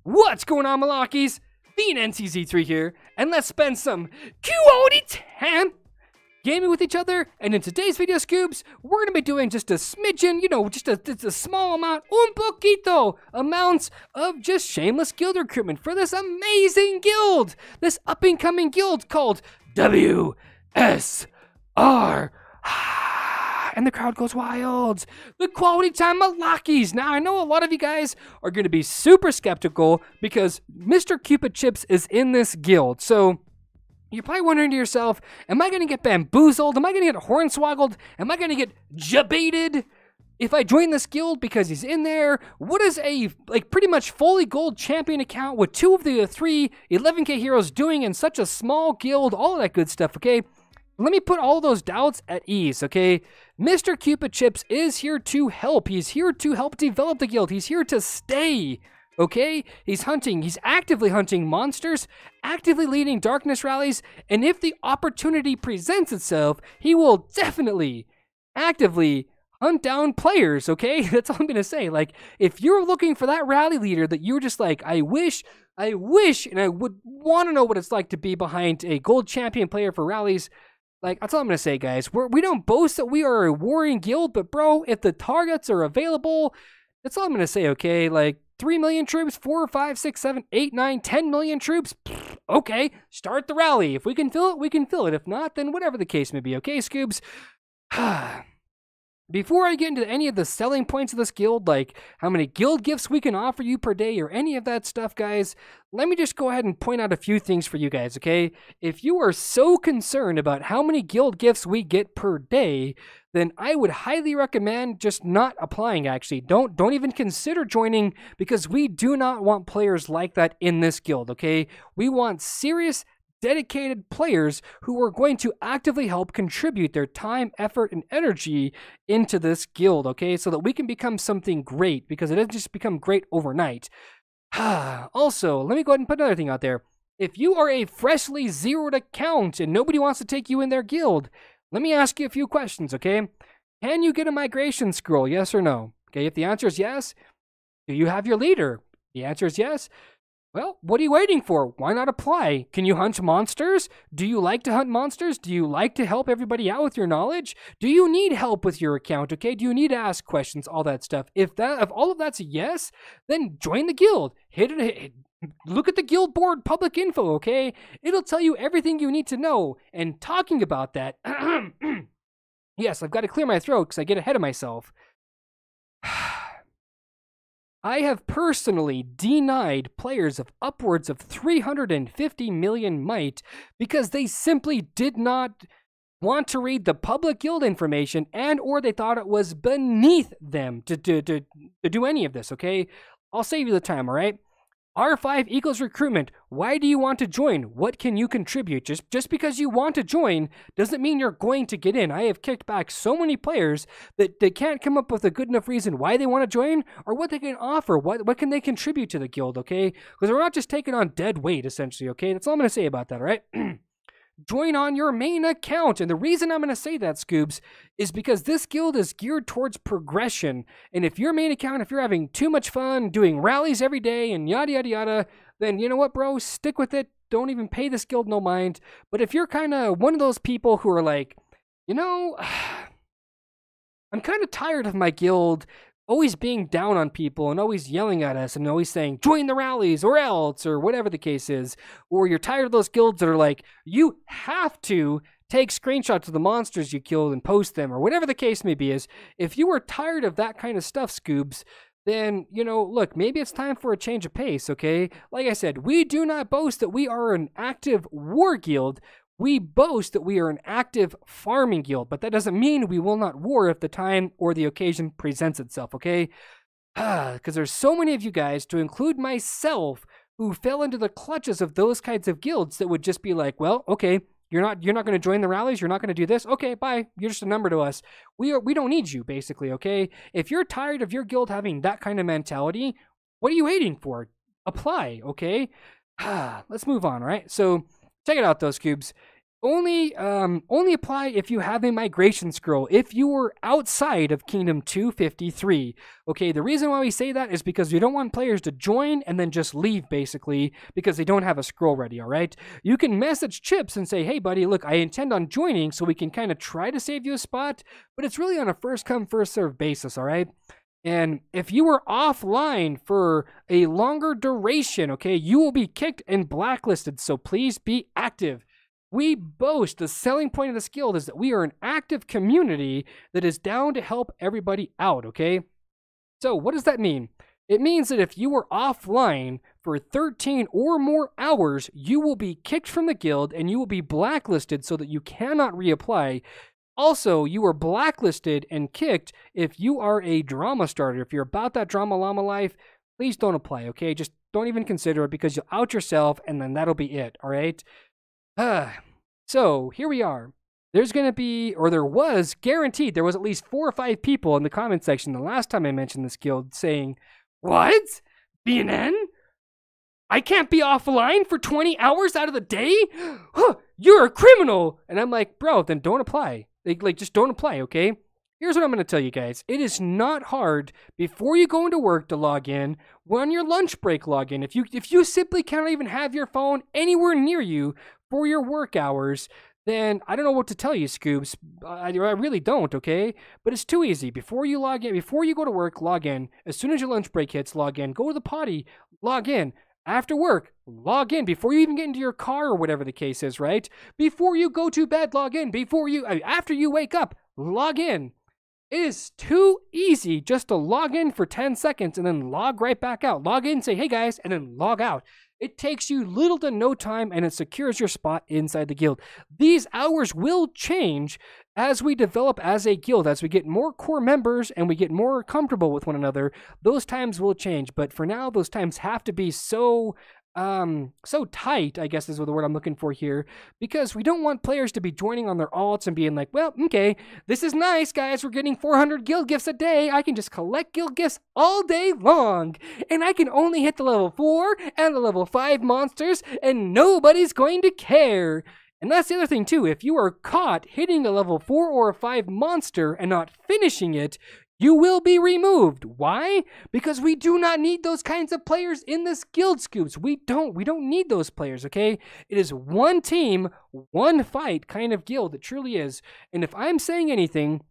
What's going on, Malakies? Vnncz3 here, and let's spend some quality time gaming with each other. And in today's video, Scoobs, we're going to be doing just a smidgen, just a small amount, un poquito amounts of just shameless guild recruitment for this amazing guild, this up-and-coming guild called WSR. And the crowd goes wild. The quality time Malakies. Now, I know a lot of you guys are going to be super skeptical because MrCupidChips is in this guild. So you're probably wondering to yourself, am I going to get bamboozled? Am I going to get hornswoggled? Am I going to get jebaited if I join this guild because he's in there? What is a pretty much fully gold champion account with 2 of the 3 11k heroes doing in such a small guild? All of that good stuff, okay? Let me put all those doubts at ease, okay? MrCupidChips is here to help. He's here to help develop the guild. He's here to stay, okay? He's actively hunting monsters, actively leading darkness rallies, and if the opportunity presents itself, he will definitely actively hunt down players, okay? That's all I'm gonna say. Like, if you're looking for that rally leader that you're just like, I wish, and I would want to know what it's like to be behind a gold champion player for rallies. Like, that's all I'm going to say, guys. We don't boast that we are a warring guild, but bro, if the targets are available, that's all I'm going to say, okay? Like, 3 million troops, 4, 5, 6, 7, 8, 9, 10 million troops, okay, start the rally. If we can fill it, we can fill it. If not, then whatever the case may be, okay, Scoobs? Before I get into any of the selling points of this guild, like how many guild gifts we can offer you per day or any of that stuff, guys, let me just go ahead and point out a few things for you guys, okay? If you are so concerned about how many guild gifts we get per day, then I would highly recommend just not applying, actually. Don't even consider joining, because we do not want players like that in this guild, okay? We want serious, dedicated players who are going to actively help contribute their time, effort, and energy into this guild, okay? So that we can become something great, because it doesn't just become great overnight. Also, let me go ahead and put another thing out there. If you are a freshly zeroed account and nobody wants to take you in their guild, let me ask you a few questions, okay? Can you get a migration scroll, yes or no? Okay, if the answer is yes, do you have your leader? The answer is yes. Well, what are you waiting for? Why not apply? Can you hunt monsters? Do you like to hunt monsters? Do you like to help everybody out with your knowledge? Do you need help with your account, okay? Do you need to ask questions, all that stuff? If all of that's a yes, then join the guild. Look at the guild board public info, okay? It'll tell you everything you need to know. And talking about that, yes, I've got to clear my throat because I get ahead of myself. I have personally denied players of upwards of 350 million might because they simply did not want to read the public guild information, and or they thought it was beneath them to do any of this, okay? I'll save you the time, all right? R5 equals recruitment. Why do you want to join? What can you contribute? Just because you want to join doesn't mean you're going to get in. I have kicked back so many players that they can't come up with a good enough reason why they want to join or what they can offer. What can they contribute to the guild, okay? Because we're not just taking on dead weight, essentially, okay? That's all I'm going to say about that, all right? Join on your main account. And the reason I'm going to say that, Scoobs, is because this guild is geared towards progression. And if your main account, if you're having too much fun doing rallies every day and yada, yada, yada, then you know what, bro? Stick with it. Don't even pay this guild no mind. But if you're kind of one of those people who are like, I'm kind of tired of my guild always being down on people and always yelling at us and always saying, join the rallies or else, or whatever the case is, or you're tired of those guilds that are like, you have to take screenshots of the monsters you killed and post them, or whatever the case may be, is if you are tired of that kind of stuff, Scoobs, then, look, maybe it's time for a change of pace, okay? Like I said, we do not boast that we are an active war guild. We boast that we are an active farming guild, but that doesn't mean we will not war if the time or the occasion presents itself, okay? Because there's so many of you guys, to include myself, who fell into the clutches of those kinds of guilds that would just be like, well, okay, you're not going to join the rallies, you're not going to do this, okay, bye, you're just a number to us. We don't need you, basically, okay? If you're tired of your guild having that kind of mentality, what are you waiting for? Apply, okay? Let's move on, right? So check it out, though, Scoobs. only apply if you have a migration scroll, if you were outside of Kingdom 253. Okay, the reason why we say that is because we don't want players to join and then just leave, basically, because they don't have a scroll ready, all right? You can message Chips and say, hey, buddy, look, I intend on joining, so we can kind of try to save you a spot, but it's really on a first-come, first-served basis, all right? And if you were offline for a longer duration, okay, you will be kicked and blacklisted, so please be active. We boast, the selling point of this guild is that we are an active community that is down to help everybody out, okay? So what does that mean? It means that if you were offline for 13 or more hours, you will be kicked from the guild and you will be blacklisted so that you cannot reapply. Also, you are blacklisted and kicked if you are a drama starter. If you're about that drama llama life, please don't apply, okay? Just don't even consider it because you'll out yourself and then that'll be it, all right? So here we are. There's going to be, or there was guaranteed, there was at least 4 or 5 people in the comment section the last time I mentioned this guild saying, what? BNN? I can't be offline for 20 hours out of the day? You're a criminal. And I'm like, bro, then don't apply. Like just don't apply, okay? Here's what I'm going to tell you guys. It is not hard before you go into work to log in. On your lunch break, log in. If you simply cannot even have your phone anywhere near you for your work hours, then I don't know what to tell you, Scoobs. I really don't, okay? But it's too easy. Before you log in, before you go to work, log in. As soon as your lunch break hits, log in. Go to the potty, log in. After work, log in. Before you even get into your car or whatever the case is, right? Before you go to bed, log in. After you wake up, log in. It is too easy just to log in for 10 seconds and then log right back out. Log in, say, hey guys, and then log out. It takes you little to no time and it secures your spot inside the guild. These hours will change as we develop as a guild, as we get more core members and we get more comfortable with one another. Those times will change, but for now, those times have to be so tight, I guess is the word I'm looking for here, because we don't want players to be joining on their alts and being like, well, okay, this is nice, guys. We're getting 400 guild gifts a day. I can just collect guild gifts all day long, and I can only hit the level 4 and the level 5 monsters, and nobody's going to care. And that's the other thing, too. If you are caught hitting a level 4 or a 5 monster and not finishing it, you will be removed. Why? Because we do not need those kinds of players in this guild, Scoops. We don't need those players, okay? It is one team, one fight kind of guild. It truly is. And if I'm saying anything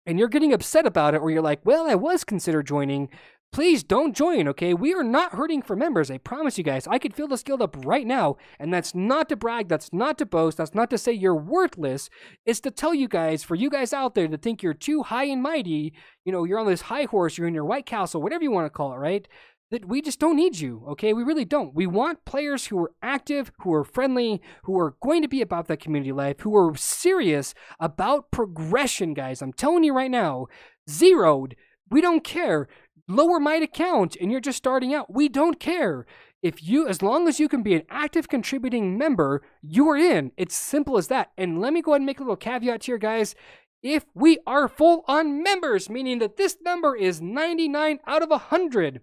and you're getting upset about it, or you're like, well, I was considered joining, please don't join, okay? We are not hurting for members, I promise you guys. I could fill this guild up right now, and that's not to brag, that's not to boast, that's not to say you're worthless. It's to tell you guys, for you guys out there to think you're too high and mighty, you know, you're on this high horse, you're in your White Castle, whatever you want to call it, right? That we just don't need you, okay? We really don't. We want players who are active, who are friendly, who are going to be about that community life, who are serious about progression, guys. I'm telling you right now, zeroed, we don't care. Lower might account and you're just starting out. We don't care. As long as you can be an active contributing member, you are in. It's simple as that. And let me go ahead and make a little caveat here, guys. If we are full on members, meaning that this number is 99 out of 100,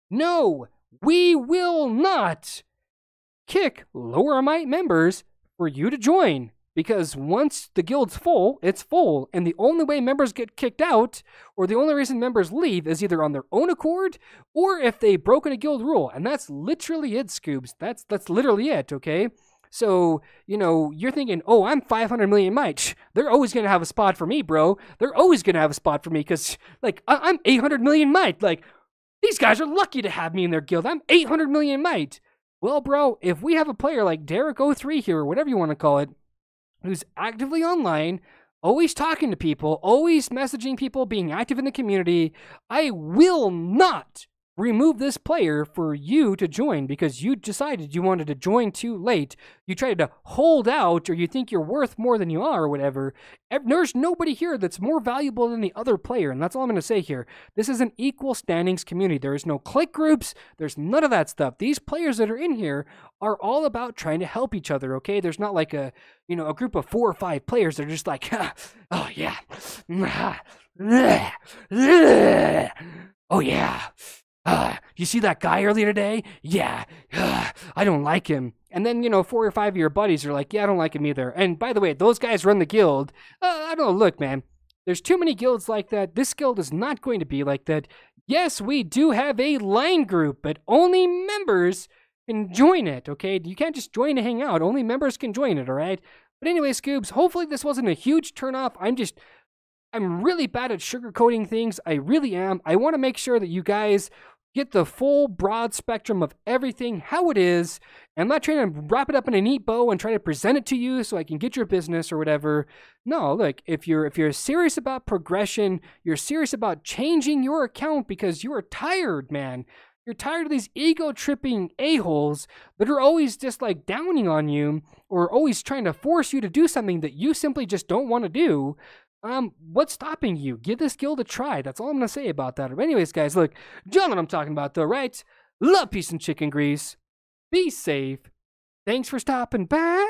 no, we will not kick lower might members for you to join. Because once the guild's full, it's full. And the only way members get kicked out, or the only reason members leave, is either on their own accord, or if they've broken a guild rule. And that's literally it, Scoobs. That's literally it, okay? So, you know, you're thinking, oh, I'm 500 million might. They're always going to have a spot for me, bro. They're always going to have a spot for me because, like, I'm 800 million might. Like, these guys are lucky to have me in their guild. I'm 800 million might. Well, bro, if we have a player like Vnncz3 Here, or whatever you want to call it, who's actively online, always talking to people, always messaging people, being active in the community, I will not remove this player for you to join because you decided you wanted to join too late. You tried to hold out, or you think you're worth more than you are, or whatever. There's nobody here that's more valuable than the other player, and that's all I'm going to say here. This is an equal standings community. There is no clique groups. There's none of that stuff. These players that are in here are all about trying to help each other, okay? There's not like a group of 4 or 5 players that are just like, oh yeah, oh yeah. You see that guy earlier today? Yeah, I don't like him. And then, 4 or 5 of your buddies are like, yeah, I don't like him either. And by the way, those guys run the guild. I don't know, look, man. There's too many guilds like that. This guild is not going to be like that. Yes, we do have a line group, but only members can join it, okay? You can't just join to hang out. Only members can join it, all right? But anyway, Scoobs, hopefully this wasn't a huge turnoff. I'm really bad at sugarcoating things. I really am. I want to make sure that you guys get the full broad spectrum of everything, how it is. I'm not trying to wrap it up in a neat bow and try to present it to you so I can get your business or whatever. No, look, if you're serious about progression, you're serious about changing your account because you are tired, man. You're tired of these ego-tripping a-holes that are always just like downing on you or always trying to force you to do something that you simply just don't want to do. What's stopping you? Give this guild a try. That's all I'm going to say about that. But anyways, guys, look, you know what I'm talking about though, right? Love, peace, and chicken grease. Be safe. Thanks for stopping by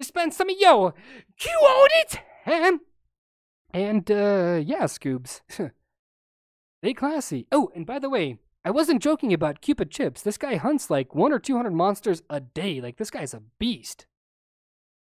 to spend some of your quality time. And, yeah, Scoobs. Stay classy. Oh, and by the way, I wasn't joking about Cupid Chips. This guy hunts like 100 or 200 monsters a day. Like, this guy's a beast.